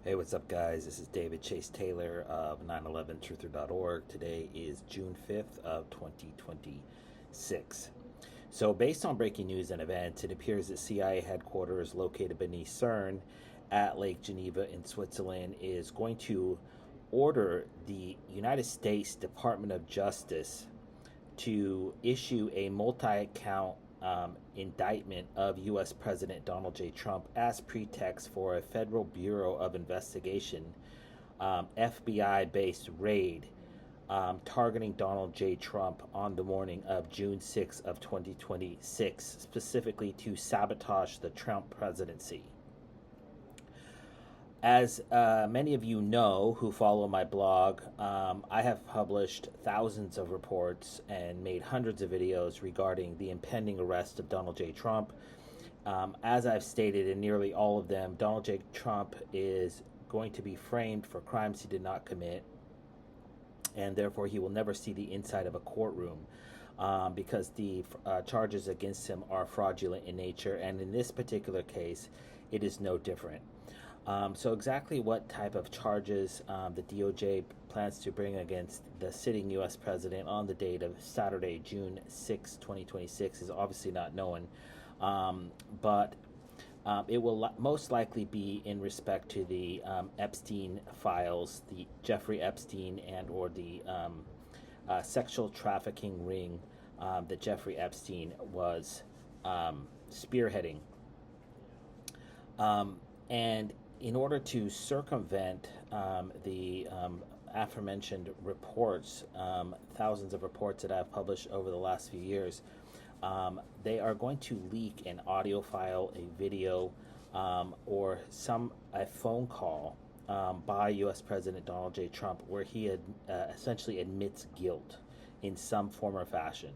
Hey, what's up, guys? This is David Chase Taylor of 911truther.org. Today is June 5th of 2026. So, based on breaking news and events, it appears that CIA headquarters located beneath CERN at Lake Geneva in Switzerland is going to order the United States Department of Justice to issue a multi-count indictment of U.S. President Donald J. Trump as pretext for a Federal Bureau of Investigation FBI-based raid targeting Donald J. Trump on the morning of June 6 of 2026, specifically to sabotage the Trump presidency. As many of you know who follow my blog, I have published thousands of reports and made hundreds of videos regarding the impending arrest of Donald J. Trump. As I've stated in nearly all of them, Donald J. Trump is going to be framed for crimes he did not commit, and therefore he will never see the inside of a courtroom. Because the charges against him are fraudulent in nature, and in this particular case, it is no different. So exactly what type of charges the DOJ plans to bring against the sitting U.S. president on the date of Saturday, June 6, 2026 is obviously not known, but it will most likely be in respect to the Epstein files, the Jeffrey Epstein and or the sexual trafficking ring that Jeffrey Epstein was spearheading. And in order to circumvent the aforementioned reports, thousands of reports that I've published over the last few years, they are going to leak an audio file, a video, or a phone call by U.S. President Donald J. Trump, where he essentially admits guilt in some form or fashion.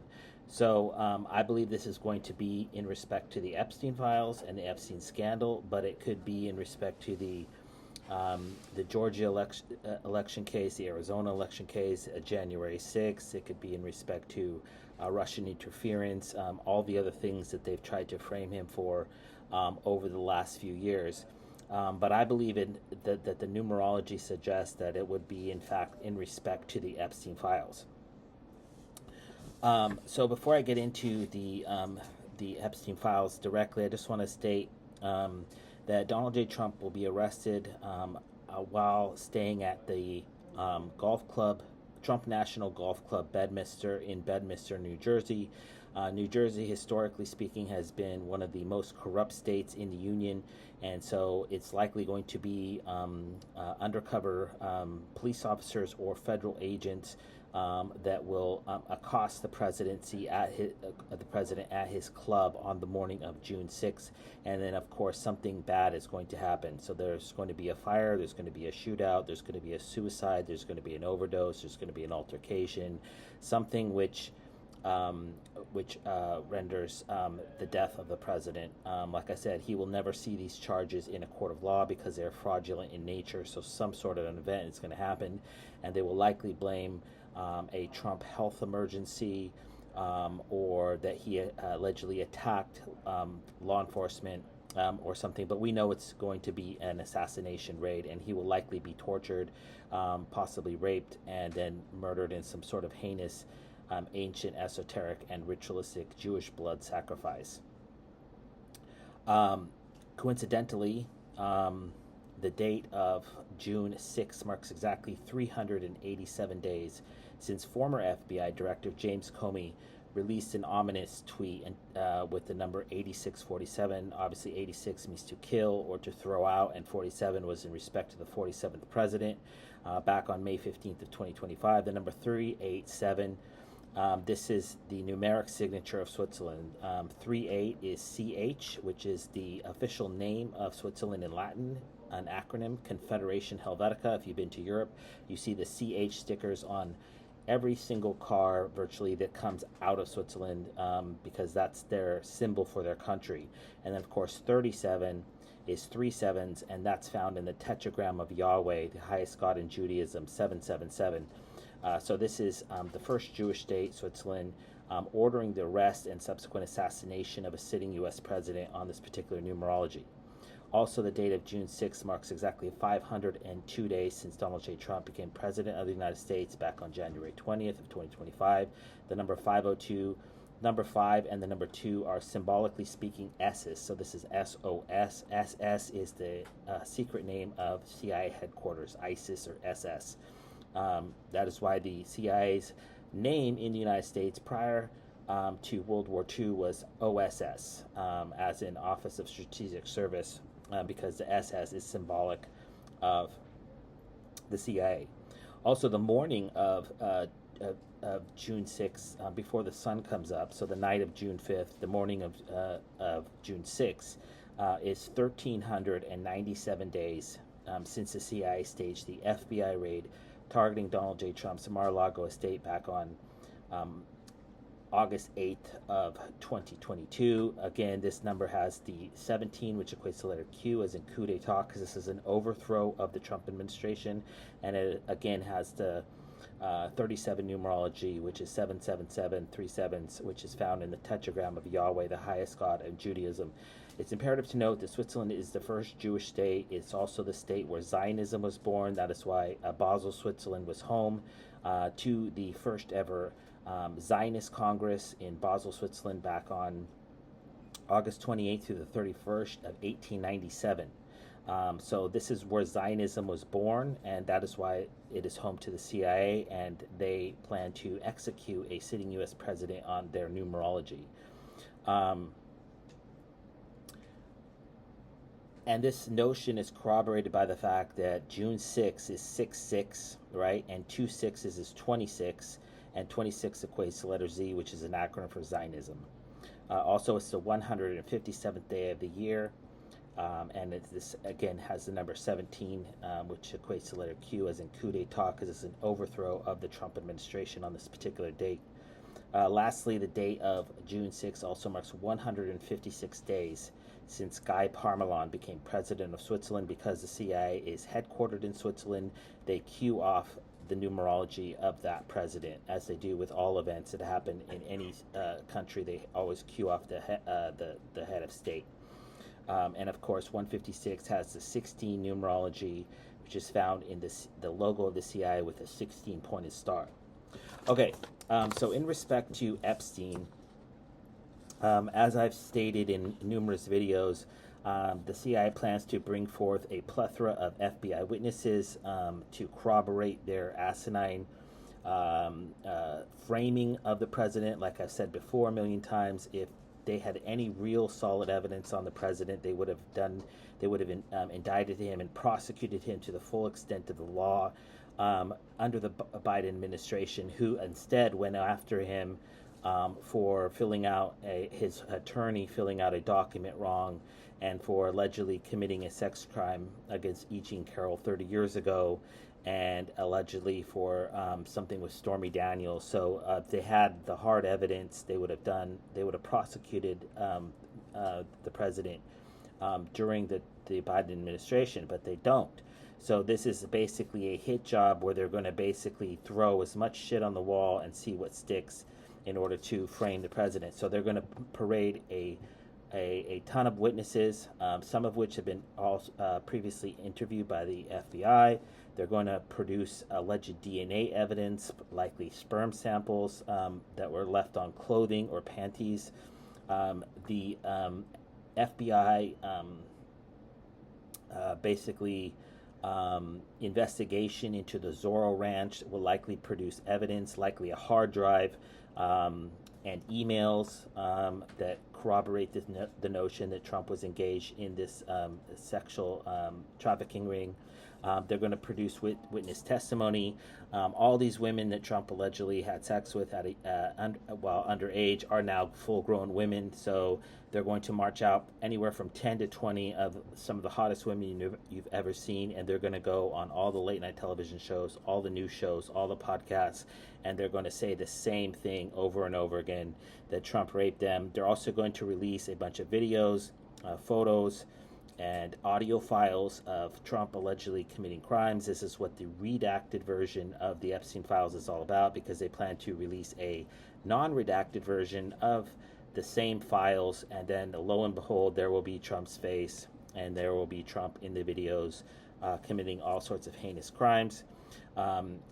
So I believe this is going to be in respect to the Epstein files and the Epstein scandal, but it could be in respect to the Georgia election case, the Arizona election case, January 6th. It could be in respect to Russian interference, all the other things that they've tried to frame him for over the last few years. But I believe that the numerology suggests that it would be, in fact, in respect to the Epstein files. So before I get into the Epstein files directly, I just want to state that Donald J. Trump will be arrested while staying at the golf club, Trump National Golf Club Bedminster in Bedminster, New Jersey. New Jersey, historically speaking, has been one of the most corrupt states in the Union, and so it's likely going to be undercover police officers or federal agents that will accost the presidency the president at his club on the morning of June 6th, and then of course something bad is going to happen. So there's going to be a fire, there's going to be a shootout, there's going to be a suicide, there's going to be an overdose, there's going to be an altercation, something which renders the death of the president. Like I said, he will never see these charges in a court of law because they're fraudulent in nature. So some sort of an event is going to happen, and they will likely blame a Trump health emergency, or that he allegedly attacked law enforcement or something. But we know it's going to be an assassination raid, and he will likely be tortured, possibly raped, and then murdered in some sort of heinous ancient, esoteric, and ritualistic Jewish blood sacrifice. Coincidentally, the date of June 6 marks exactly 387 days since former FBI Director James Comey released an ominous tweet with the number 8647. Obviously, 86 means to kill or to throw out, and 47 was in respect to the 47th president. Back on May 15th of 2025, the number 387. This is the numeric signature of Switzerland. 38 is CH, which is the official name of Switzerland in Latin, an acronym, Confederation Helvetica. If you've been to Europe, you see the CH stickers on every single car virtually that comes out of Switzerland, because that's their symbol for their country. And then, of course, 37 is 3 sevens, and that's found in the tetragram of Yahweh, the highest God in Judaism, 777. So this is the first Jewish state, Switzerland, ordering the arrest and subsequent assassination of a sitting U.S. president on this particular numerology. Also, the date of June 6th marks exactly 502 days since Donald J. Trump became president of the United States back on January 20th of 2025. The number 502, number 5 and the number 2 are symbolically speaking S's. So this is SOS. SS is the secret name of CIA headquarters, ISIS or SS. That is why the CIA's name in the United States prior to World War II was OSS, as in Office of Strategic Service, because the SS is symbolic of the CIA. Also, the morning of June 6th, before the sun comes up, so the night of June 5th, the morning of June 6th, is 1,397 days since the CIA staged the FBI raid targeting Donald J. Trump's Mar-a-Lago estate back on August 8th of 2022. Again, this number has the 17, which equates to the letter Q, as in coup d'etat, because this is an overthrow of the Trump administration. And it again has the 37 numerology, which is 777, 3 sevens, which is found in the tetragram of Yahweh, the highest God of Judaism. It's imperative to note that Switzerland is the first Jewish state. It's also the state where Zionism was born. That is why Basel, Switzerland was home to the first ever Zionist Congress in Basel, Switzerland back on August 28th through the 31st of 1897. So this is where Zionism was born, and that is why it is home to the CIA, and they plan to execute a sitting U.S. president on their numerology. And this notion is corroborated by the fact that June 6 is 6-6, right? And 2 6s is 26, and 26 equates to letter Z, which is an acronym for Zionism. Also, it's the 157th day of the year, and this, again, has the number 17, which equates to letter Q, as in coup d'etat, because it's an overthrow of the Trump administration on this particular date. Lastly, the date of June 6 also marks 156 days since Guy Parmelon became president of Switzerland. Because the CIA is headquartered in Switzerland, they cue off the numerology of that president, as they do with all events that happen in any country. They always cue off the head of state. And of course, 156 has the 16 numerology, which is found in the logo of the CIA with a 16-pointed star. Okay, so in respect to Epstein, as I've stated in numerous videos, the CIA plans to bring forth a plethora of FBI witnesses to corroborate their asinine framing of the president. Like I've said before a million times, if they had any real solid evidence on the president, they would have indicted him and prosecuted him to the full extent of the law under the Biden administration, who instead went after him for filling out his attorney filling out a document wrong, and for allegedly committing a sex crime against E. Jean Carroll 30 years ago, and allegedly for something with Stormy Daniels. So if they had the hard evidence, they would have prosecuted the president during the Biden administration, but they don't. So this is basically a hit job where they're going to basically throw as much shit on the wall and see what sticks in order to frame the president. So they're going to parade a ton of witnesses, some of which have been previously interviewed by the FBI. They're going to produce alleged DNA evidence, likely sperm samples that were left on clothing or panties. The FBI investigation into the Zorro Ranch will likely produce evidence, likely a hard drive and emails that corroborate the notion that Trump was engaged in this sexual trafficking ring. They're going to produce witness testimony. All these women that Trump allegedly had sex with while underage are now full-grown women. So they're going to march out anywhere from 10 to 20 of some of the hottest women you've ever seen, and they're going to go on all the late-night television shows, all the news shows, all the podcasts, and they're going to say the same thing over and over again, that Trump raped them. They're also going to release a bunch of videos, photos, and audio files of Trump allegedly committing crimes. This is what the redacted version of the Epstein files is all about, because they plan to release a non-redacted version of the same files, and then lo and behold, there will be Trump's face and there will be Trump in the videos committing all sorts of heinous crimes.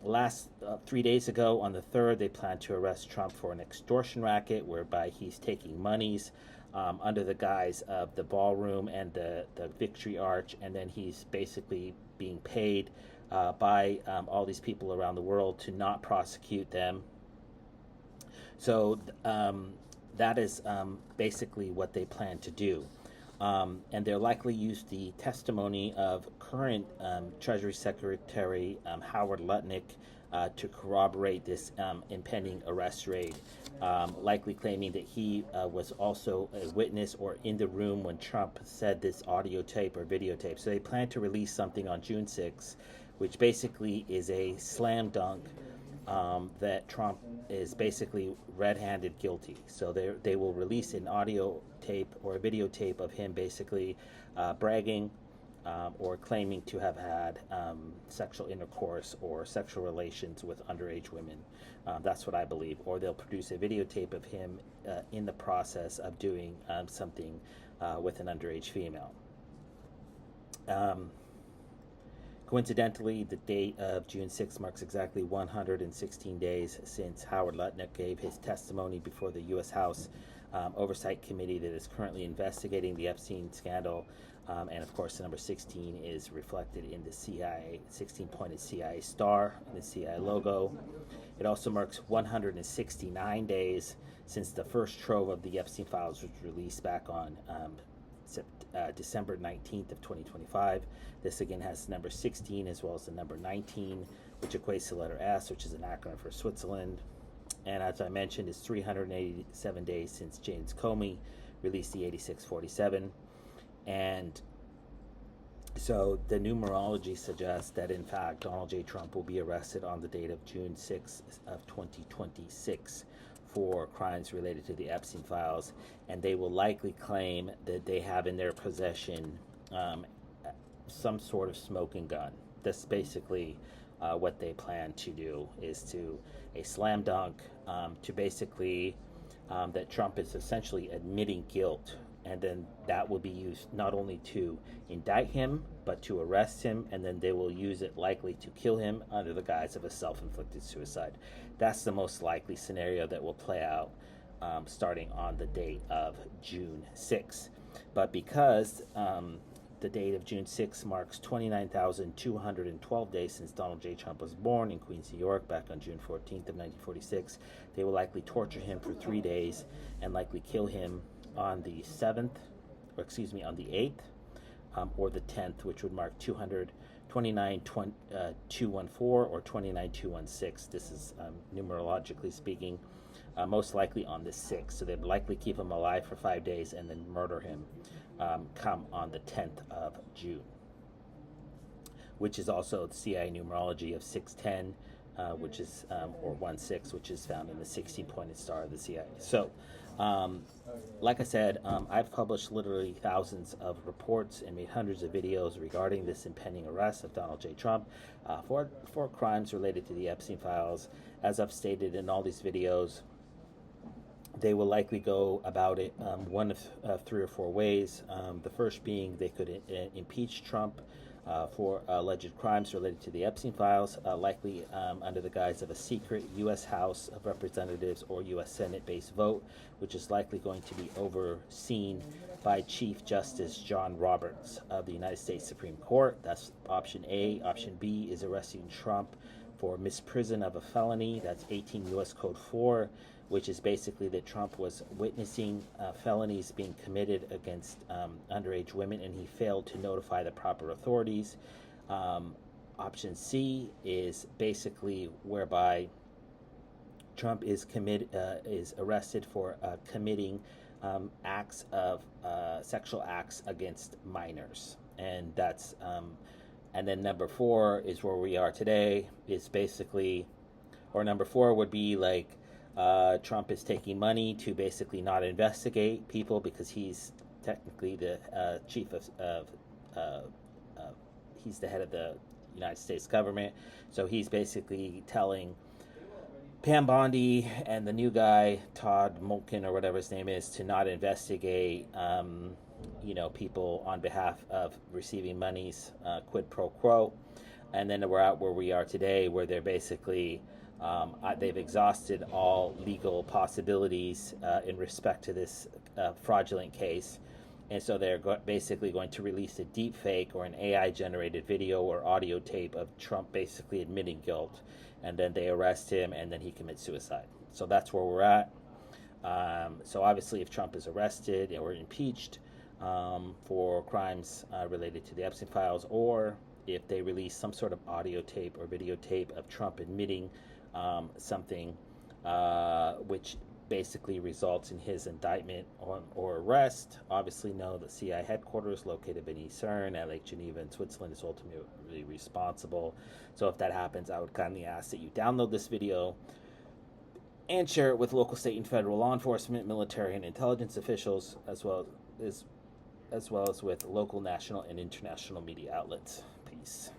Last 3 days ago, on the 3rd, they plan to arrest Trump for an extortion racket whereby he's taking monies under the guise of the ballroom and the Victory Arch, and then he's basically being paid by all these people around the world to not prosecute them. So that is basically what they plan to do. And they'll likely use the testimony of current Treasury Secretary Howard Lutnick to corroborate this impending arrest raid, likely claiming that he was also a witness or in the room when Trump said this audio tape or videotape. So they plan to release something on June 6th, which basically is a slam dunk that Trump is basically red-handed guilty. So they will release an audio tape or a videotape of him basically bragging or claiming to have had sexual intercourse or sexual relations with underage women. That's what I believe. Or they'll produce a videotape of him in the process of doing something with an underage female. Coincidentally, the date of June 6 marks exactly 116 days since Howard Lutnick gave his testimony before the U.S. House Oversight Committee that is currently investigating the Epstein scandal. And of course, the number 16 is reflected in the CIA, 16-pointed CIA star and the CIA logo. It also marks 169 days since the first trove of the Epstein files was released back on December 19th of 2025. This again has the number 16 as well as the number 19, which equates to letter S, which is an acronym for Switzerland. And as I mentioned, it's 387 days since James Comey released the 8647. And so the numerology suggests that, in fact, Donald J. Trump will be arrested on the date of June 6th of 2026 for crimes related to the Epstein files. And they will likely claim that they have in their possession some sort of smoking gun. That's basically what they plan to do, is to a slam dunk to basically that Trump is essentially admitting guilt, and then that will be used not only to indict him but to arrest him, and then they will use it likely to kill him under the guise of a self-inflicted suicide. That's the most likely scenario that will play out starting on the date of June 6th. But because the date of June 6th marks 29,212 days since Donald J. Trump was born in Queens, New York, back on June 14th of 1946. They will likely torture him for 3 days and likely kill him on the 7th, or excuse me, on the 8th, or the 10th, which would mark 29,214 or 29,216. This is numerologically speaking, most likely on the 6th. So they'd likely keep him alive for 5 days and then murder him come on the 10th of June, which is also the CIA numerology of 610, which is, or 16, which is found in the 16-pointed star of the CIA. So, like I said, I've published literally thousands of reports and made hundreds of videos regarding this impending arrest of Donald J. Trump for crimes related to the Epstein files. As I've stated in all these videos, they will likely go about it one of 3 or 4 ways. The first being they could impeach Trump for alleged crimes related to the Epstein files, likely under the guise of a secret U.S. House of Representatives or U.S. Senate-based vote, which is likely going to be overseen by Chief Justice John Roberts of the United States Supreme Court. That's option A. Option B is arresting Trump for misprision of a felony. That's 18 U.S. Code 4, which is basically that Trump was witnessing felonies being committed against underage women, and he failed to notify the proper authorities. Option C is basically whereby Trump is arrested for committing acts of sexual acts against minors, and that's and then number 4 is where we are today. Is basically, or number 4 would be like, Trump is taking money to basically not investigate people because he's technically the chief of he's the head of the United States government. So he's basically telling Pam Bondi and the new guy, Todd Mulkin or whatever his name is, to not investigate people on behalf of receiving monies, quid pro quo. And then we're out where we are today, where they're basically they've exhausted all legal possibilities in respect to this fraudulent case. And so they're basically going to release a deep fake or an AI generated video or audio tape of Trump basically admitting guilt. And then they arrest him, and then he commits suicide. So that's where we're at. So obviously, if Trump is arrested or impeached for crimes related to the Epstein files, or if they release some sort of audio tape or videotape of Trump admitting something which basically results in his indictment or arrest, obviously know that CIA headquarters located beneath CERN at Lake Geneva in Switzerland is ultimately responsible. So if that happens, I would kindly ask that you download this video and share it with local, state, and federal law enforcement, military, and intelligence officials, as well as with local, national, and international media outlets. Peace.